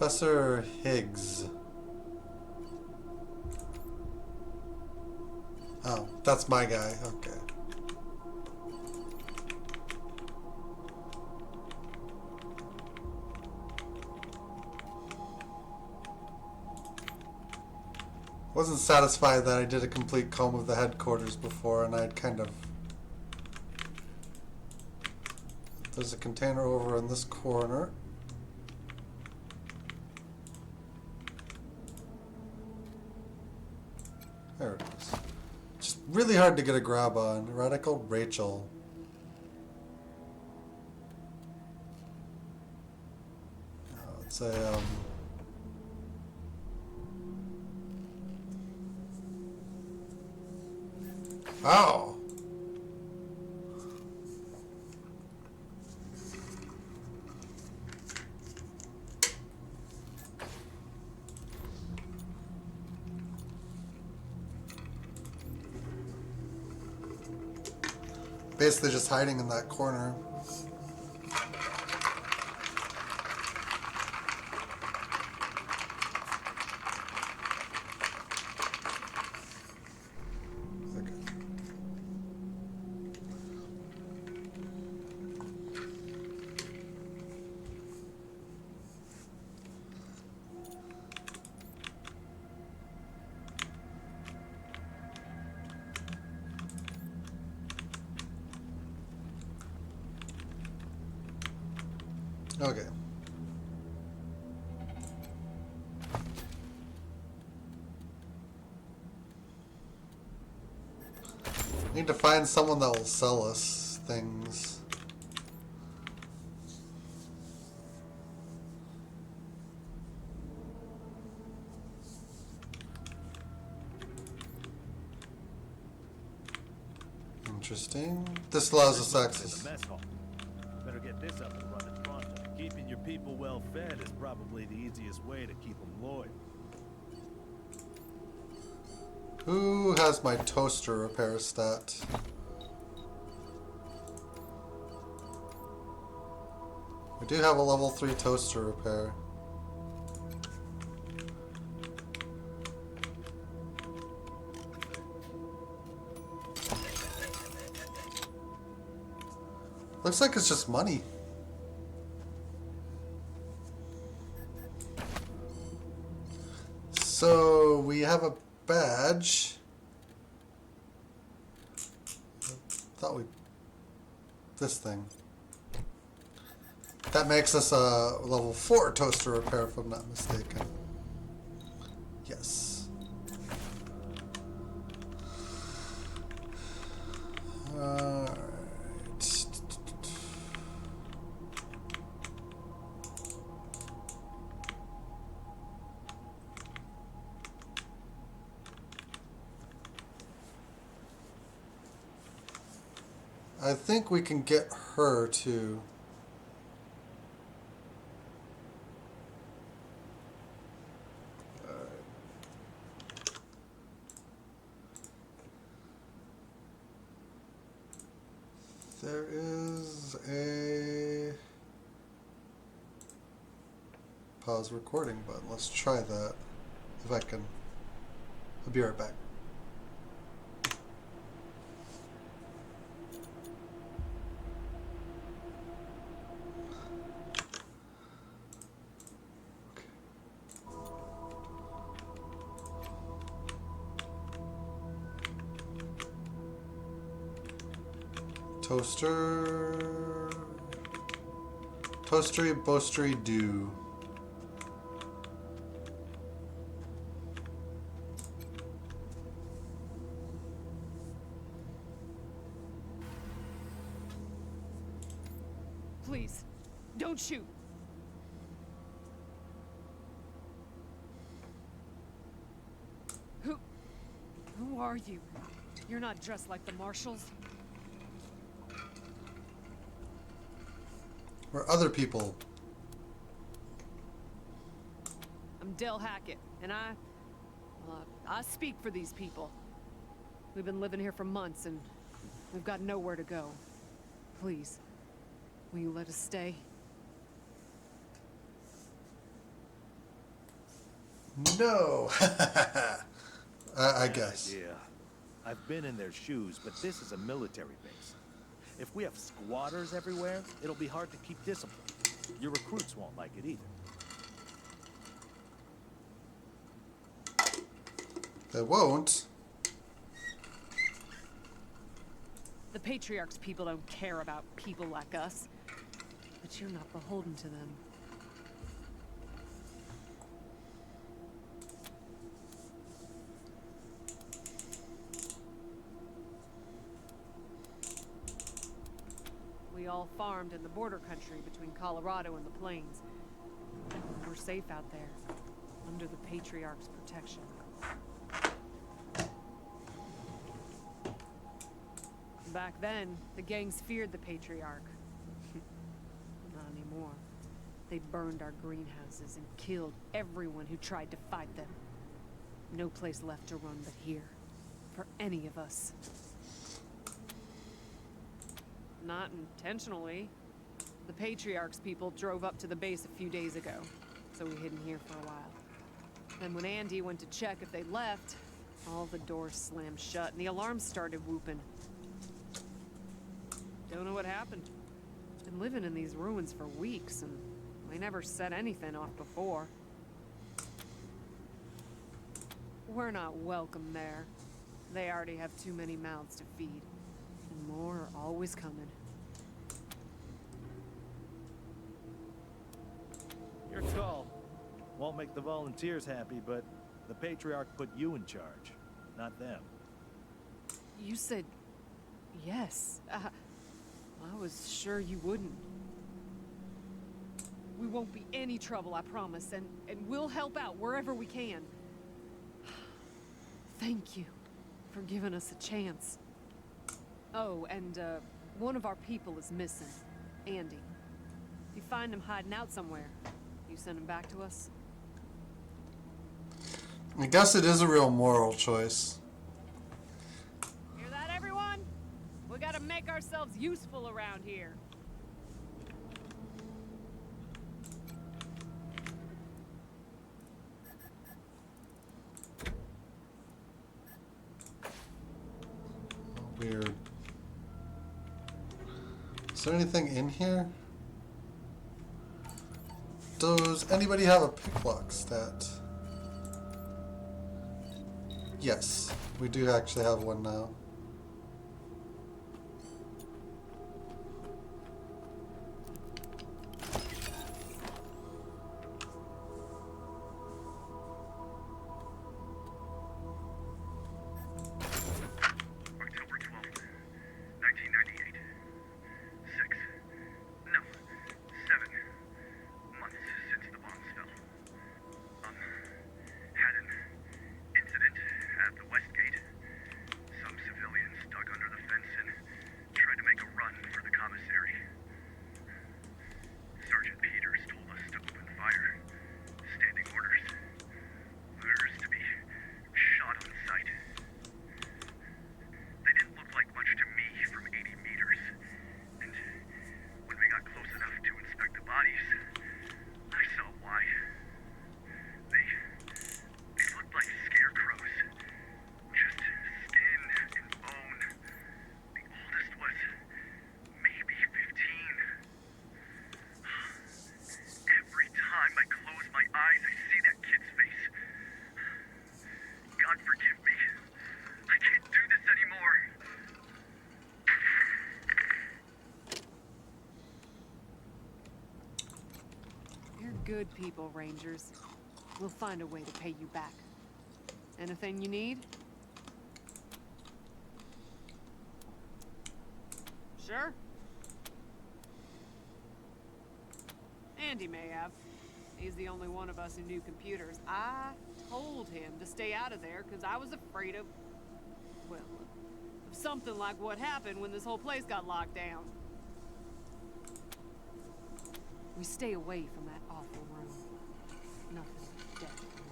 Professor Higgs. Oh, that's my guy. Okay. Wasn't satisfied that I did a complete comb of the headquarters before, and I'd kind of... There's a container over in this corner. There it is. Just really hard to get a grab on. Radical Rachel. It's a, Oh! Basically just hiding in that corner. Okay. Need to find someone that will sell us things. Interesting. This allows us access. Better get this up and running pronto. Keeping your people well fed is probably the easiest way to keep them loyal. Who has my toaster repair stat? We do have a level 3 toaster repair. Looks like it's just money. So we have a badge. Thought we... This thing. That makes us a level 4 toaster repair if I'm not mistaken. Yes. Alright. I think we can get her to... There is a pause recording button. Let's try that. If I can. I'll be right back. Toaster... Toastery, boastery, do. Please, don't shoot. Who are you? You're not dressed like the marshals. We're other people. I'm Del Hackett, and I speak for these people. We've been living here for months, and we've got nowhere to go. Please, will you let us stay? No. I Bad guess. idea. I've been in their shoes, but this is a military base. If we have squatters everywhere, it'll be hard to keep discipline. Your recruits won't like it either. They won't. The Patriarch's people don't care about people like us. But you're not beholden to them. We all farmed in the border country between Colorado and the plains. We're safe out there, under the Patriarch's protection. Back then, the gangs feared the Patriarch. Not anymore. They burned our greenhouses and killed everyone who tried to fight them. No place left to run but here, for any of us. Not intentionally. The Patriarch's people drove up to the base a few days ago, so we hid in here for a while. Then when Andy went to check if they left, all the doors slammed shut and the alarms started whooping. Don't know what happened. Been living in these ruins for weeks, and we never set anything off before. We're not welcome there. They already have too many mouths to feed, and more are always coming. You're tall. Won't make the volunteers happy, but the Patriarch put you in charge, not them. You said yes. I was sure you wouldn't. We won't be any trouble, I promise, and we'll help out wherever we can. Thank you for giving us a chance. Oh, and one of our people is missing, Andy. If you find him hiding out somewhere, you send him back to us? I guess it is a real moral choice. Hear that, everyone? We gotta make ourselves useful around here. Weird. Is there anything in here? Does anybody have a picklock stat? Yes, we do actually have one now. Good people, Rangers. We'll find a way to pay you back. Anything you need? Sure. Andy may have. He's the only one of us who knew computers. I told him to stay out of there because I was afraid of, well, of something like what happened when this whole place got locked down. We stay away from that awful room. Nothing but death in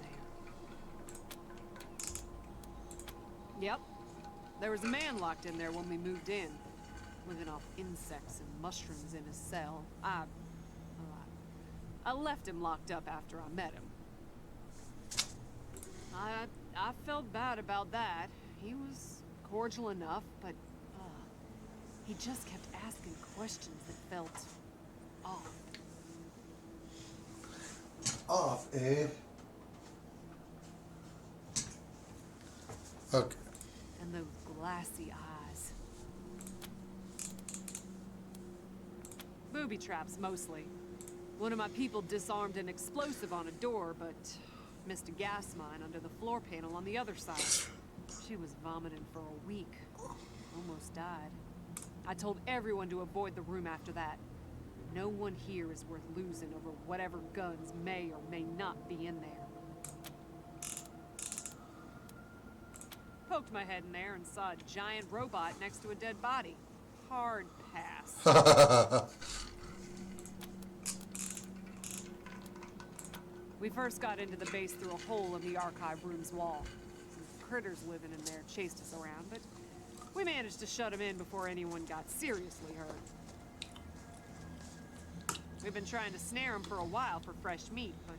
there. Yep. There was a man locked in there when we moved in. Living off insects and mushrooms in his cell. I left him locked up after I met him. I felt bad about that. He was cordial enough, but he just kept asking questions that felt off. Off, eh? Okay. And those glassy eyes. Booby traps, mostly. One of my people disarmed an explosive on a door, but missed a gas mine under the floor panel on the other side. She was vomiting for a week. Almost died. I told everyone to avoid the room after that. No one here is worth losing over whatever guns may or may not be in there. Poked my head in there and saw a giant robot next to a dead body. Hard pass. We first got into the base through a hole in the archive room's wall. Some critters living in there chased us around, but we managed to shut them in before anyone got seriously hurt. We've been trying to snare them for a while for fresh meat, but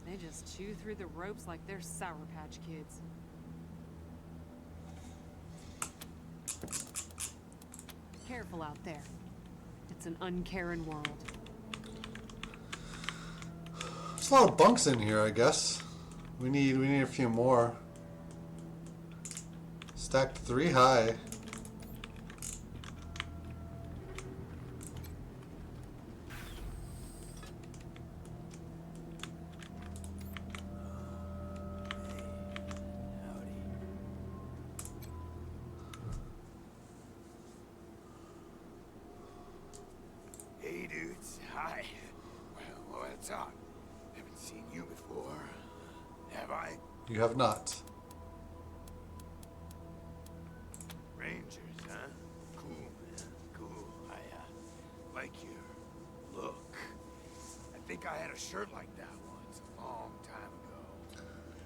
they just chew through the ropes like they're Sour Patch Kids. Careful out there. It's an uncaring world. There's a lot of bunks in here, I guess. We need a few more. Stacked 3 high. Hey dudes, hi. Well, what's up? Haven't seen you before, have I? You have not. Rangers, huh? Cool, man, cool. I like your look. I think I had a shirt like that once, a long time ago.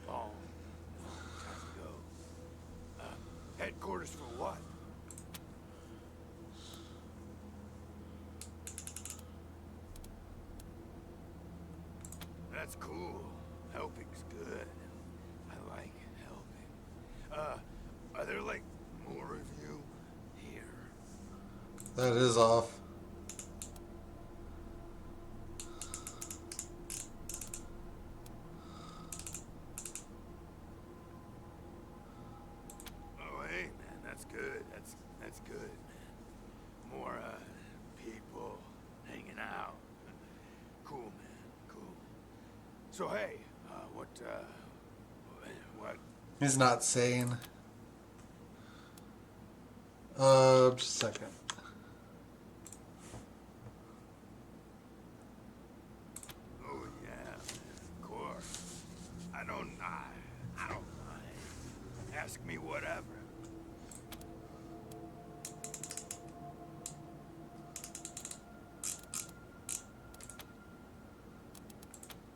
Long time ago. Headquarters for what? That's cool. Helping's good. I like helping. Are there like more of you here? That is off. Oh, hey, man, that's good. That's good, man. More people hanging out. Cool, man. Cool. So hey, what? He's not sane. Just a second. Oh yeah, man, of course. I don't mind. Ask me whatever.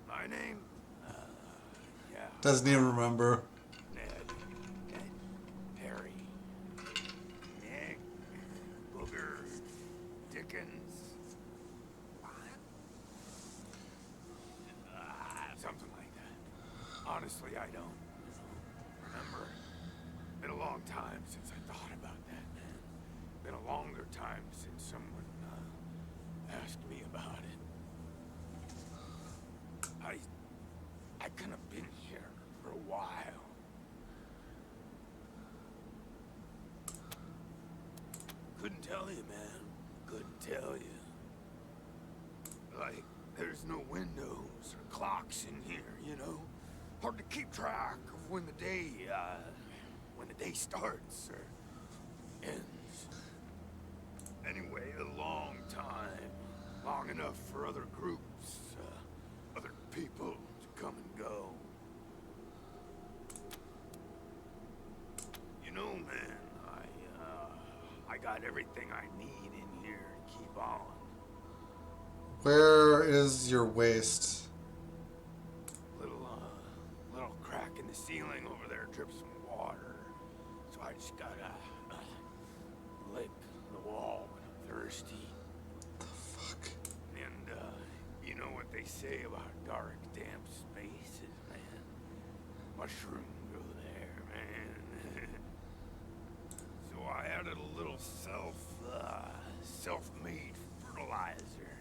My name? Yeah. Doesn't even remember. Ned, Harry, Nick, Booger, Dickens. What? Something like that. Honestly, I don't remember. Been a long time since I thought about that, man. Been a longer time since someone asked me about it. I kind of been here for a while. Couldn't tell you, man. Couldn't tell you. Like, there's no windows or clocks in here, you know? Hard to keep track of when the day starts or ends. Anyway, a long time. Long enough for other groups, other people to come and go. You know, man, I got everything I need in here to keep on. Where is your waist? Little crack in the ceiling over there drips some water. So I just gotta lick the wall when I'm thirsty. Fuck. And, you know what they say about dark, damp spaces, man? mushroom grow there, man. So I added a little self-made fertilizer.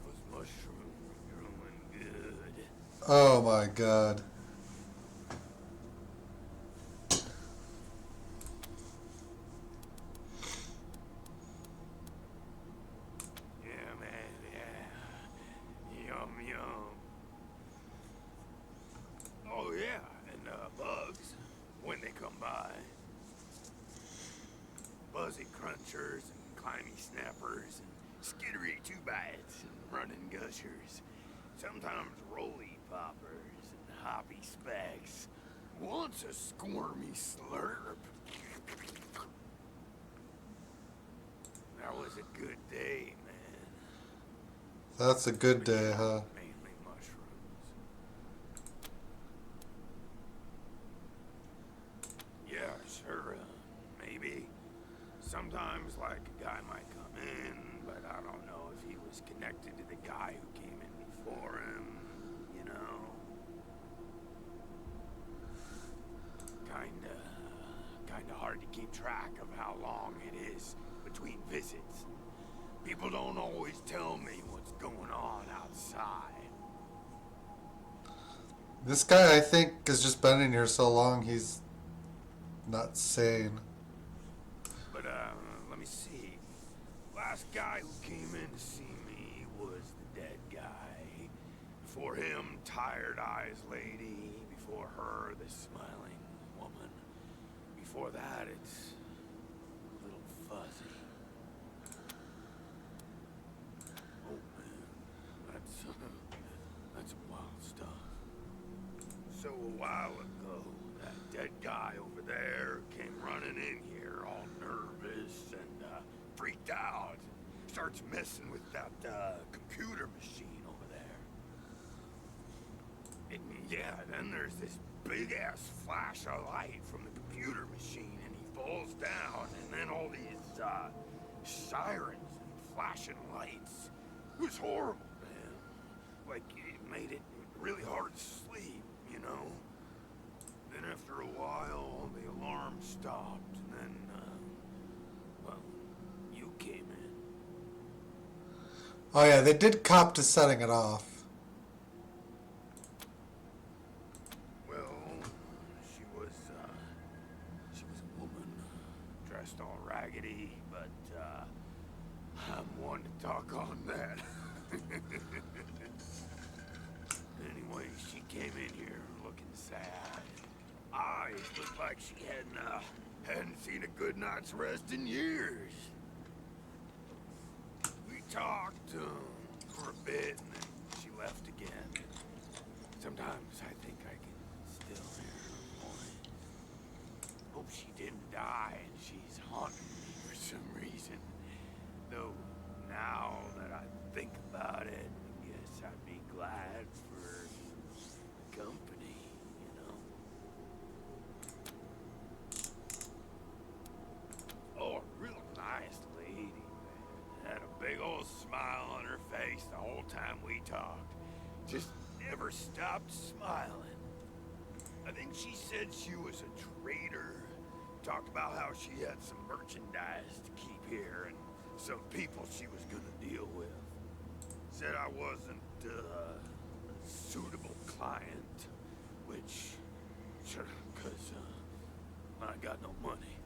Those mushrooms are growing good. Oh my god. Yeah, man, yeah. Yum, yum. Oh, yeah, and bugs, when they come by. Buzzy crunchers and climby snappers and skittery two-bites and running gushers. Sometimes roly poppers and hoppy specks. Once a squirmy slurp. That was a good day, man. That's a good day, huh? Mainly mushrooms. Yeah, sure, maybe. Sometimes, like, a guy might come in, but I don't know if he was connected to the guy who came in before him, you know? Kinda hard to keep track of how long it is between visits. People don't always tell me what's going on outside. This guy, I think, has just been in here so long, he's not sane. But, let me see. Last guy who came in to see me was the dead guy. Before him, Tired Eyes Lady. Before her, the Smiling Woman. Before that, it's a little fuzzy. Oh, man. That's wild stuff. So a while ago, that dead guy over there came running in here all nervous and freaked out. Starts messing with that computer machine over there. And yeah, then there's this big-ass flash of light from the computer machine and he falls down and then all these sirens and flashing lights. It was horrible, man. Like, it made it really hard to sleep, you know? Then after a while, the alarm stopped, and then, well, you came in. Oh yeah, they did cop to setting it off. Well, she was a woman, dressed all raggedy, but, I'm one to talk on that. Anyway, she came in here looking sad. Eyes looked like she hadn't seen a good night's rest in years. We talked for a bit, and then she left again. Sometimes I think I can still hear her voice. Hope she didn't die and she's haunting me for some reason. Though now that I think about it, I guess I'd be glad for company, you know? Oh, a real nice lady, man. Had a big old smile on her face the whole time we talked. Just never stopped smiling. I think she said she was a trader. Talked about how she had some merchandise to keep here and some people she was gonna deal with. Said I wasn't a suitable client, which, because I got no money.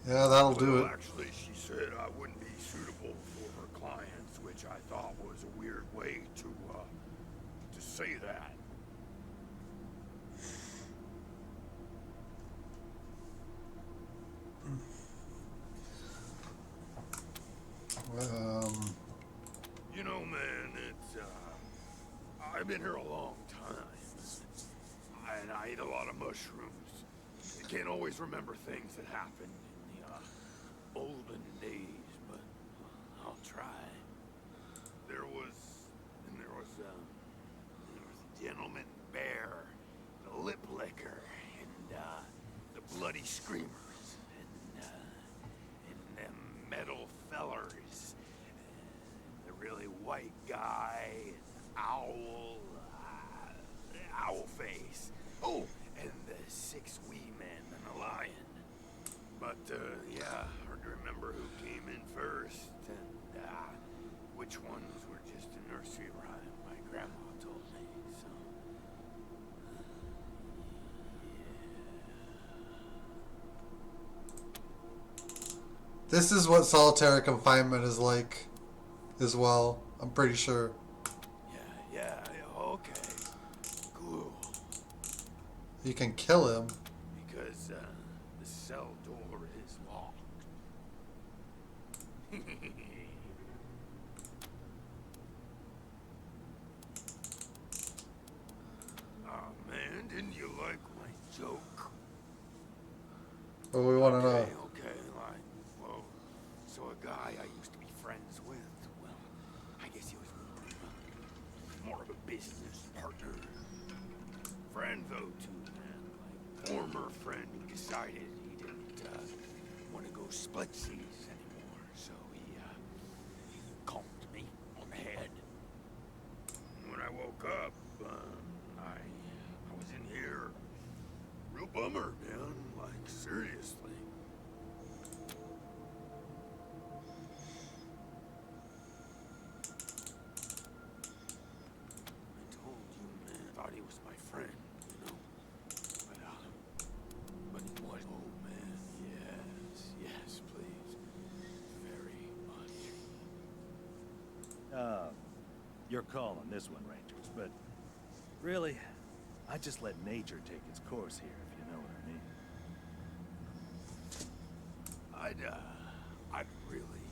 Yeah, that'll do Well, it. actually, she said I wouldn't be suitable for her clients, which I thought was a weird way to say that. You know, man, it's, I've been here a long time, and I eat a lot of mushrooms. I can't always remember things that happened in the, olden days, but I'll try. There was a gentleman bear, the lip licker, and, the bloody screamers, and them metal fellers, the really white guy, owl face. Oh, and the 6 wee men and a lion. But, yeah, hard to remember who came in first, and, which ones were just a nursery rhyme my grandma told me, so... This is what solitary confinement is like as well, I'm pretty sure. Yeah, okay. Cool. You can kill him. Because, the cell door is locked. Oh man, didn't you like my joke? What we want to know. Okay, like, well, so a guy I used to be friends with, well, I guess he was more of a business partner. Friend though too, man. Like, former friend who decided he didn't, want to go split seas anymore, so he conked me on the head. And when I woke up, I was in here. Real bummer, man. Like, seriously. I told you, man. I thought he was my friend, you know. But he was. Oh, man. Yes, please. Very much. Your call on this one, Rangers, but really, I just let nature take its course here, if you know what I mean. I'd really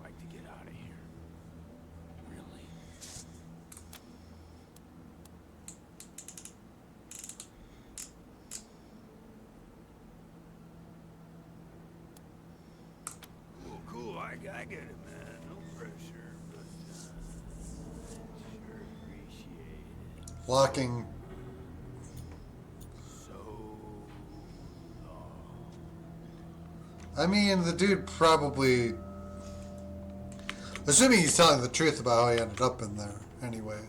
like to get out of here. Really. Cool, I get it, man. No pressure, but, sure appreciate it. Locking. So long. I mean, the dude probably... Assuming he's telling the truth about how he ended up in there, anyway.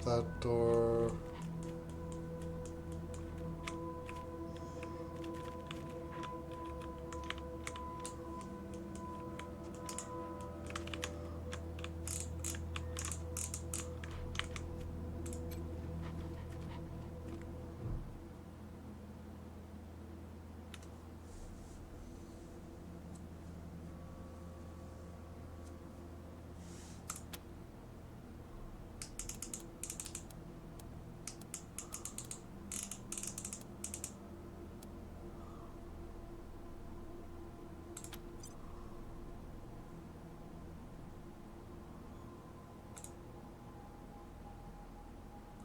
That door...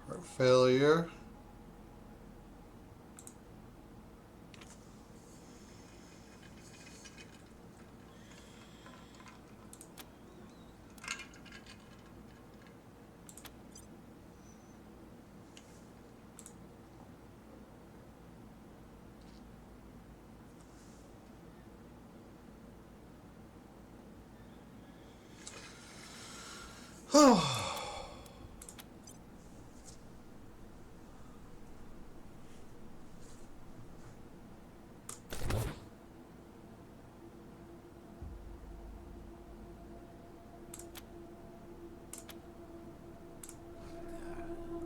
Heart failure.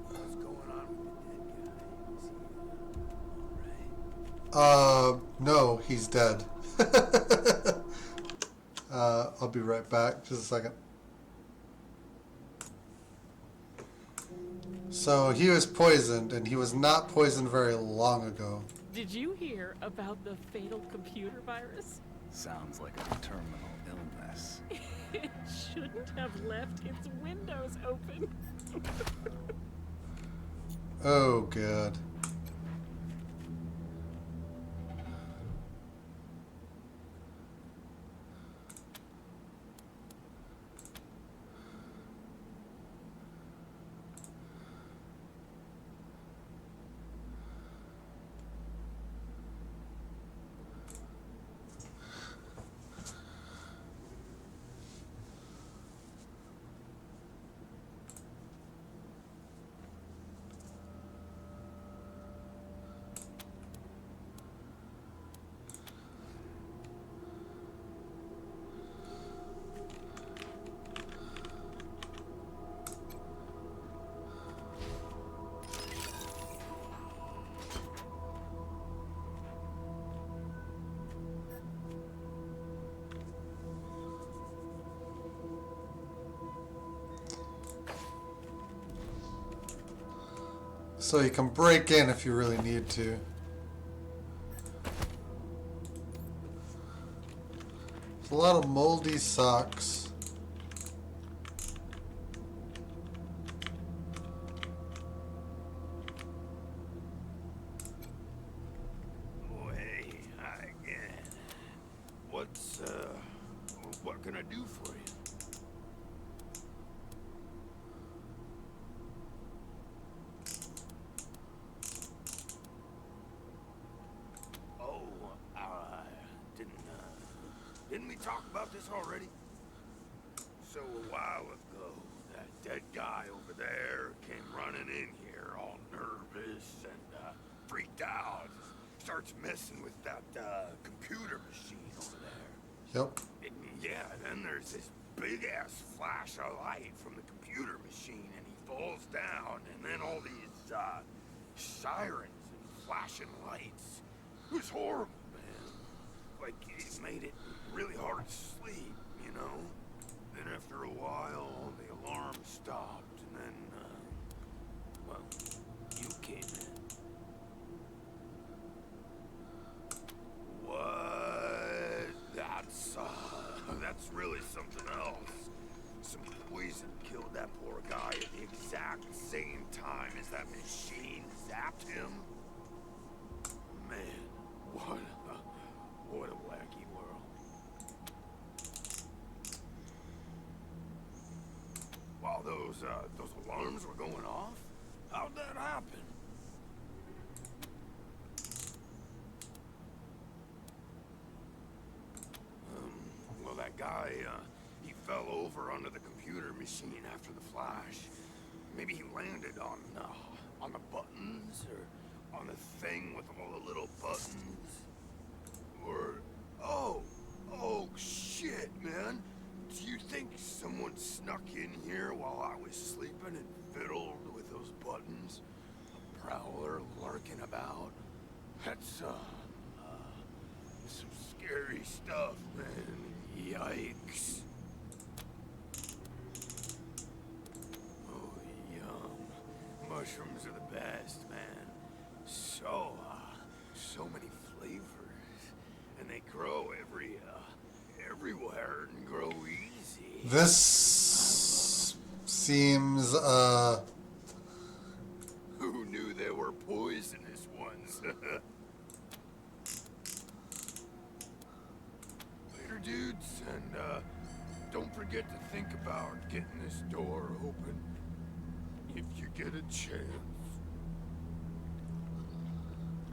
What's going on with the dead guy? Is he alright? No, he's dead. I'll be right back. Just a second. So he was poisoned, and he was not poisoned very long ago. Did you hear about the fatal computer virus? Sounds like a terminal illness. It shouldn't have left its windows open. Oh, God. So you can break in if you really need to. There's a lot of moldy socks. Oh, hey, hi again. What can I do for you? Oh, didn't we talk about this already? So a while ago, that dead guy over there came running in here all nervous and freaked out. Starts messing with that computer machine over there. Yep. And yeah, then there's this big-ass flash of light from the computer machine, and he falls down, and then all these sirens and flashing lights. It was horrible, man. Like, it made it really hard to sleep, you know? Then after a while, the alarm stopped, and then, well, you came in. What? That's really something else. Some poison killed that poor guy at the exact same time as that machine zapped him. Man, what a wacky world. While those alarms were going off, how'd that happen? Well, that guy, he fell over onto the computer machine after the flash. Maybe he landed on the buttons, or on the thing with all the little buttons. Or, oh, shit, man. Do you think someone snuck in here while I was sleeping and fiddled with those buttons? A prowler lurking about? That's, some scary stuff, man. Yikes. Oh, yum. Mushrooms are the best, man. So many flavors. And they grow everywhere and grow easy. This seems, Who knew there were poisonous ones? Later, dudes, and don't forget to think about getting this door open if you get a chance.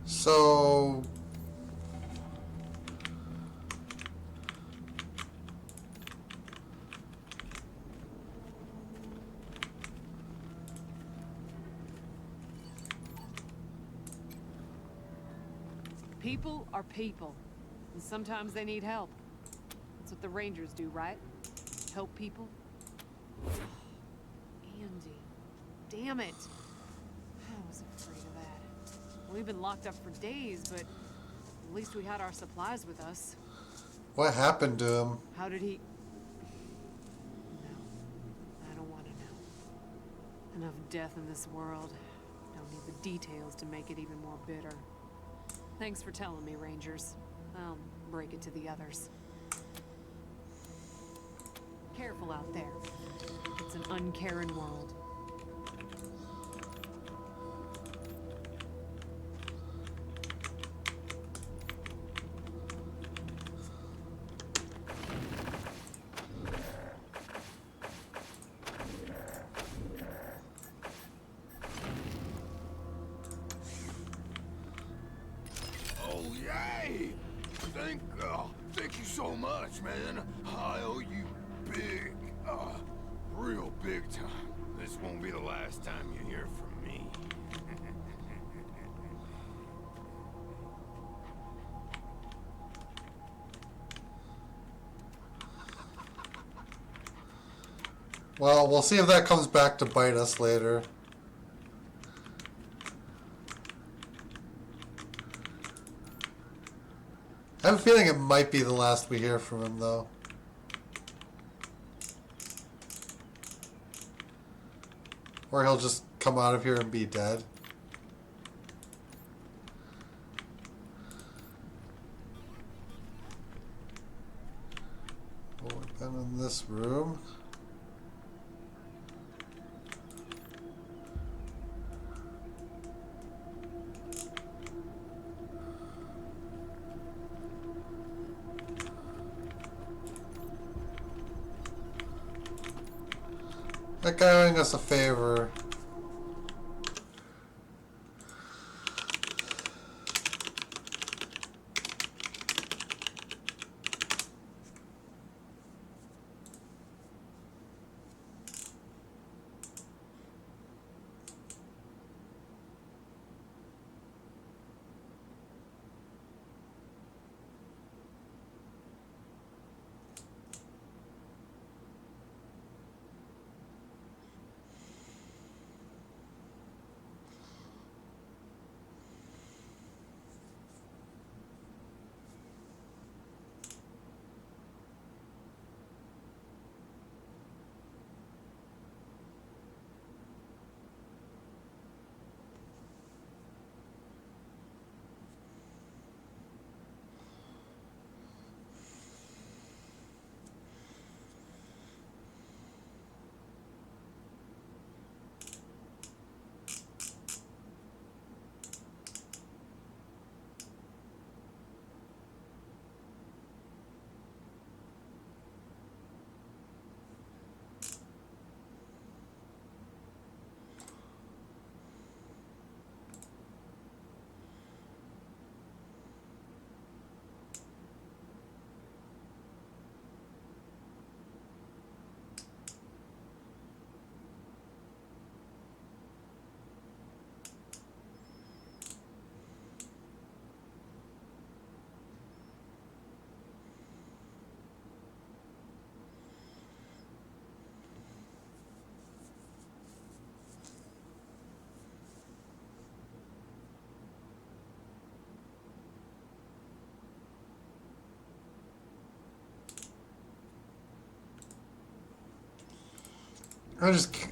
so People are people, and sometimes they need help. That's what the Rangers do, right? Help people? Andy. Damn it. I was afraid of that. We've been locked up for days, but at least we had our supplies with us. what happened to him? How did he... No. I don't want to know. Enough death in this world. Don't need the details to make it even more bitter. Thanks for telling me, Rangers. I'll break it to the others. Careful out there. It's an uncaring world. Oh, yay! Thank you so much, man. I owe you big, real big time. This won't be the last time you hear from me. Well, we'll see if that comes back to bite us later. I have a feeling it might be the last we hear from him, though. Or he'll just come out of here and be dead. Been in this room. That guy doing us a favor.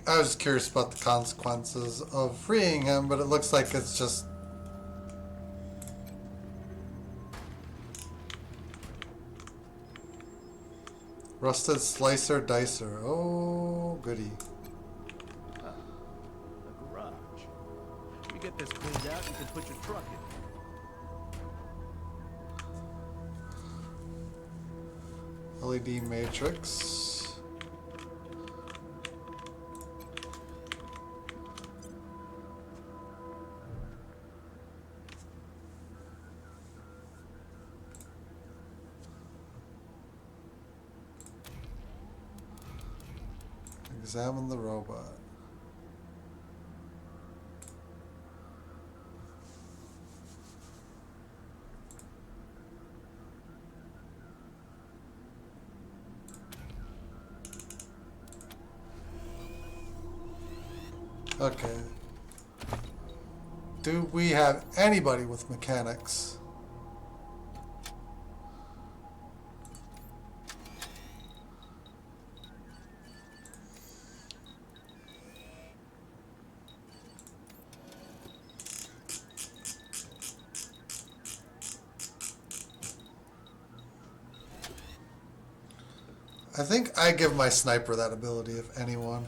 I was curious about the consequences of freeing him, but it looks like it's just rusted slicer dicer. Oh, goody. A garage. You get this cleaned out, you can put your truck in. LED matrix. Examine the robot. Okay. Do we have anybody with mechanics? I think I give my sniper that ability, if anyone.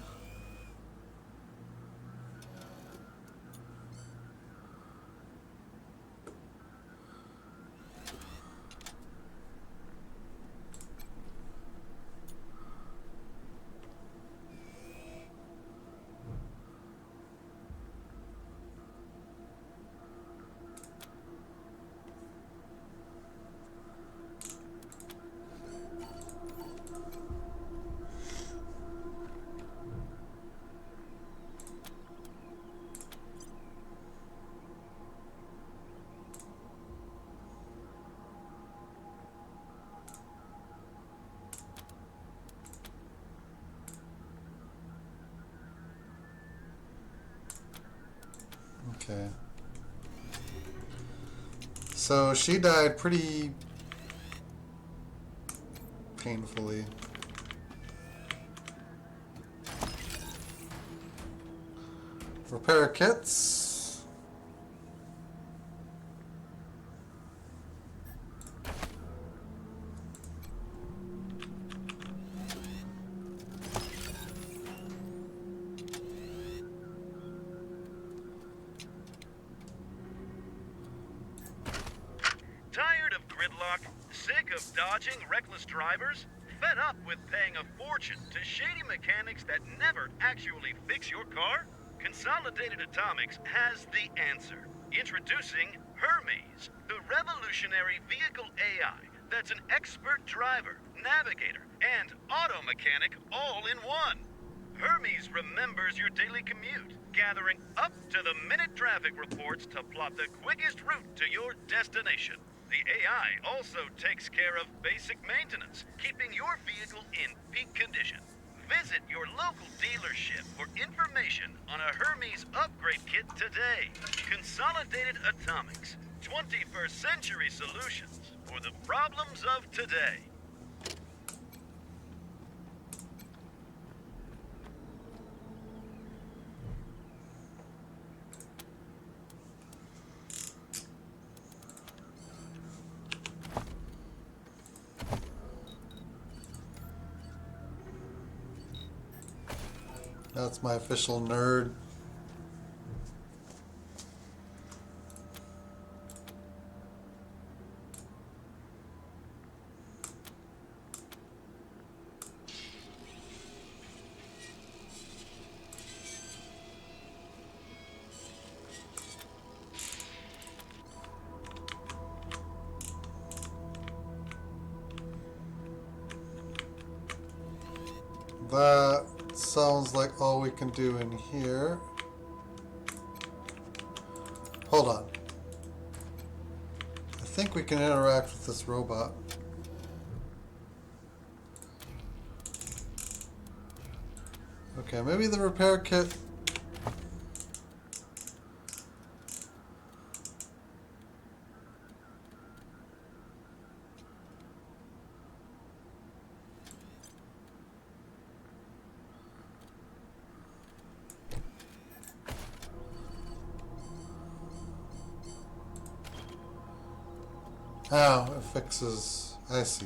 Okay. So she died pretty painfully. Repair kits. Sick of dodging reckless drivers? Fed up with paying a fortune to shady mechanics that never actually fix your car? Consolidated Atomics has the answer. Introducing Hermes, the revolutionary vehicle AI that's an expert driver, navigator, and auto mechanic all in one. Hermes remembers your daily commute, gathering up-to-the-minute traffic reports to plot the quickest route to your destination. The AI also takes care of basic maintenance, keeping your vehicle in peak condition. Visit your local dealership for information on a Hermes upgrade kit today. Consolidated Atomics, 21st century solutions for the problems of today. That's my official nerd. That sounds like all we can do in here. Hold on. I think we can interact with this robot. Okay, maybe the repair kit. Oh, it fixes. I see.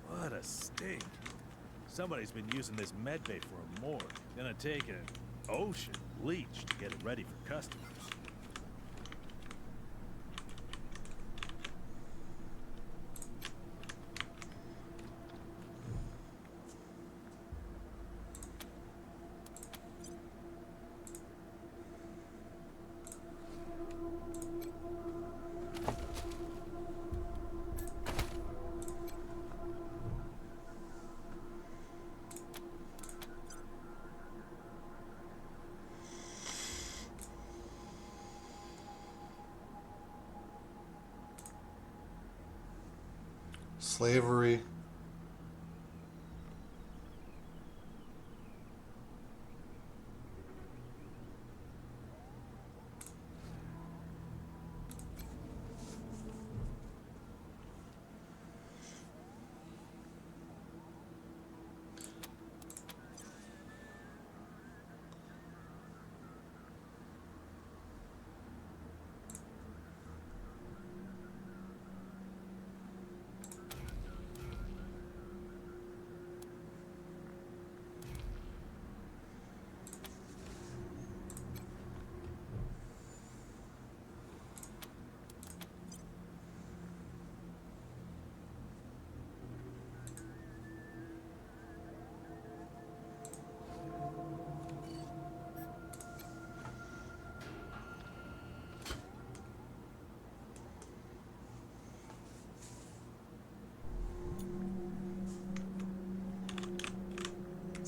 What a stink. Somebody's been using this medbay for a morgue. Gonna take an ocean bleach to get it ready for customers. Slavery.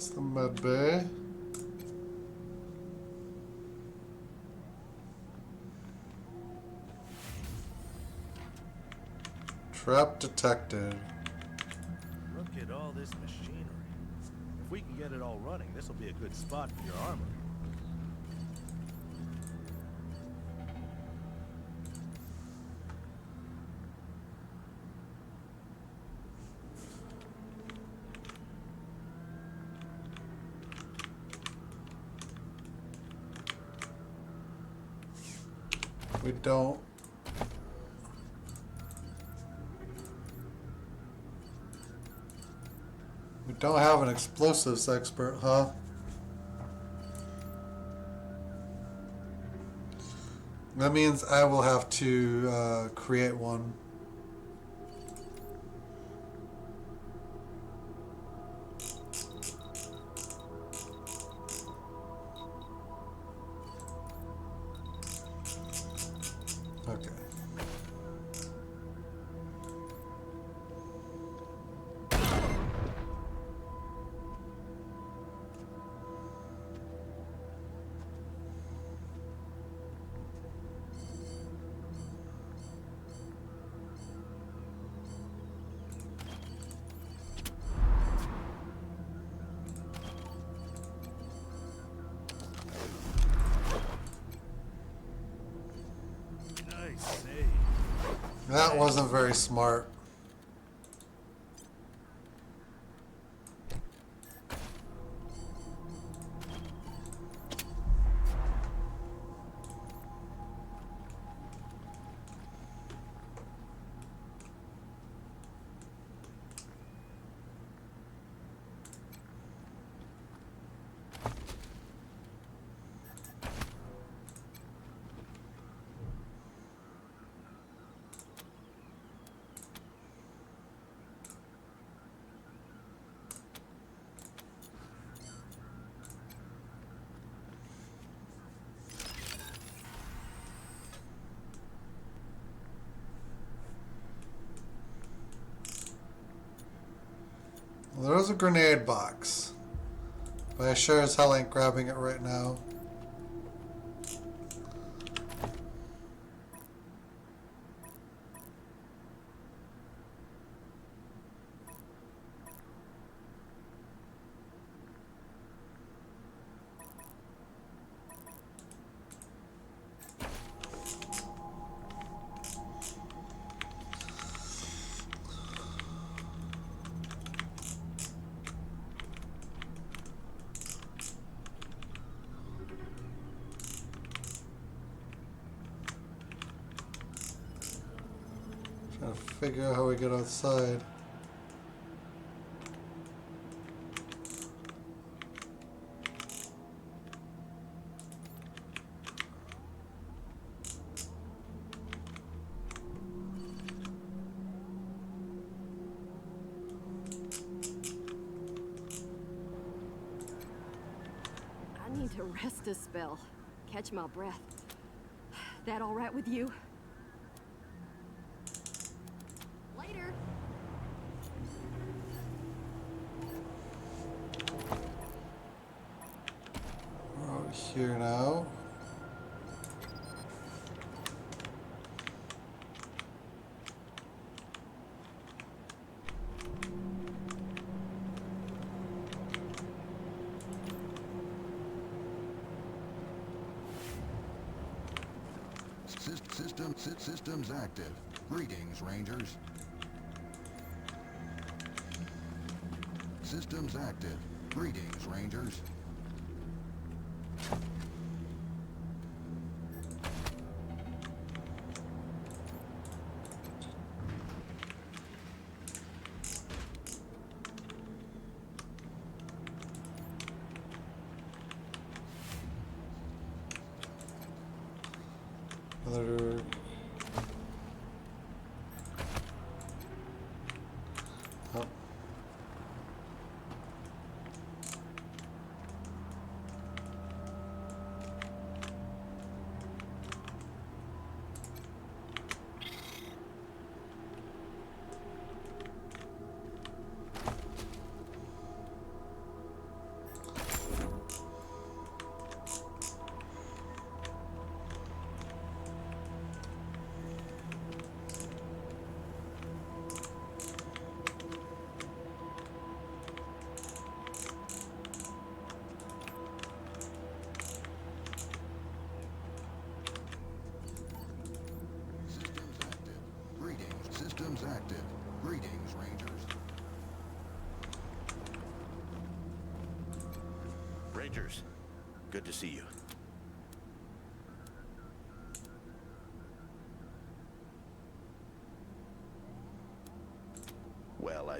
It's the med bay. Trap detected. Look at all this machinery. If we can get it all running, this will be a good spot for your armor. we don't. We don't have an explosives expert, huh? That means I will have to create one. Okay. Nice save. That wasn't very smart. Well, there's a grenade box, but I sure as hell ain't grabbing it right now. Trying to figure out how we get outside. I need to rest a spell. Catch my breath. That all right with you? Later. We're out here now. Systems active. Greetings, Rangers. Systems active. Greetings, Rangers. Another. Oh. Systems active. Greetings, Rangers. Rangers, good to see you.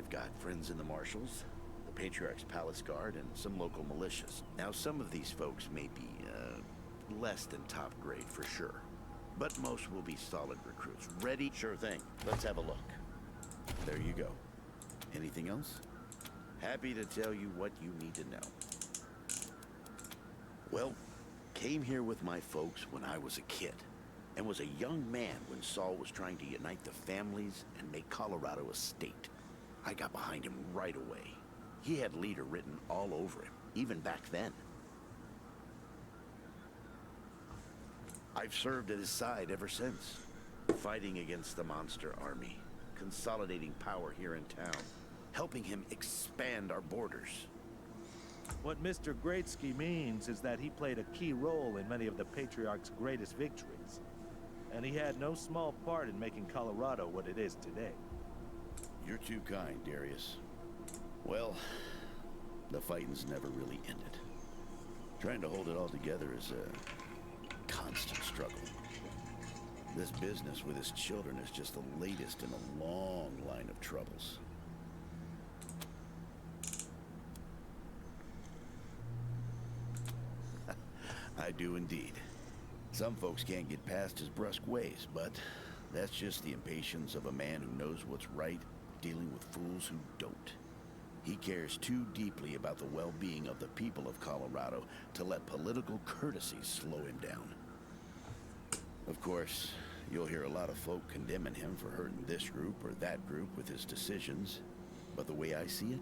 I've got friends in the Marshals, the Patriarch's Palace Guard, and some local militias. Now, some of these folks may be, less than top grade for sure. But most will be solid recruits. Ready? Sure thing. Let's have a look. There you go. Anything else? Happy to tell you what you need to know. Well, came here with my folks when I was a kid, and was a young man when Saul was trying to unite the families and make Colorado a state. I got behind him right away. He had leader written all over him, even back then. I've served at his side ever since, fighting against the monster army, consolidating power here in town, helping him expand our borders. What Mr. Greatsky means is that he played a key role in many of the Patriarch's greatest victories. And he had no small part in making Colorado what it is today. You're too kind, Darius. Well, the fighting's never really ended. Trying to hold it all together is a constant struggle. This business with his children is just the latest in a long line of troubles. I do indeed. Some folks can't get past his brusque ways, but that's just the impatience of a man who knows what's right, dealing with fools who don't. He cares too deeply about the well-being of the people of Colorado to let political courtesy slow him down. Of course, you'll hear a lot of folk condemning him for hurting this group or that group with his decisions, but the way I see it,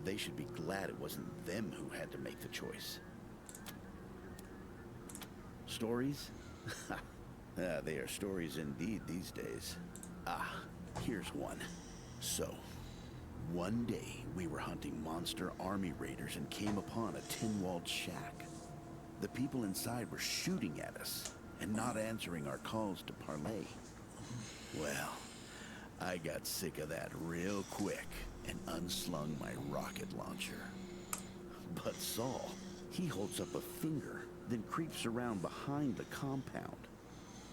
they should be glad it wasn't them who had to make the choice. Stories? They are stories indeed these days. Here's one. So, one day we were hunting monster army raiders and came upon a tin-walled shack. The people inside were shooting at us and not answering our calls to parley. Well, I got sick of that real quick and unslung my rocket launcher. But Saul, he holds up a finger, then creeps around behind the compound.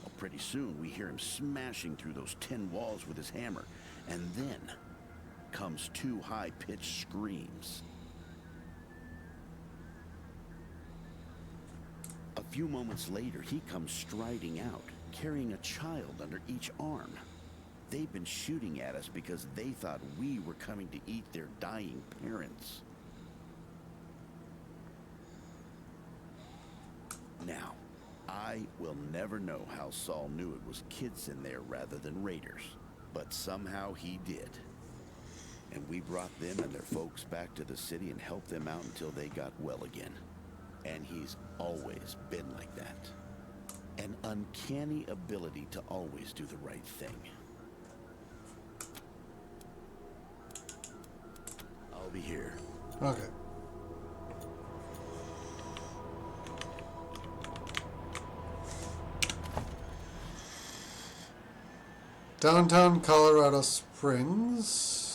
Well, pretty soon we hear him smashing through those tin walls with his hammer, and then comes two high-pitched screams. A few moments later, he comes striding out, carrying a child under each arm. They've been shooting at us because they thought we were coming to eat their dying parents. Now, I will never know how Saul knew it was kids in there rather than raiders, but somehow he did. And we brought them and their folks back to the city and helped them out until they got well again. And he's always been like that. An uncanny ability to always do the right thing. I'll be here. Okay. Downtown Colorado Springs.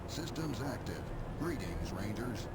Systems active. Greetings, Rangers.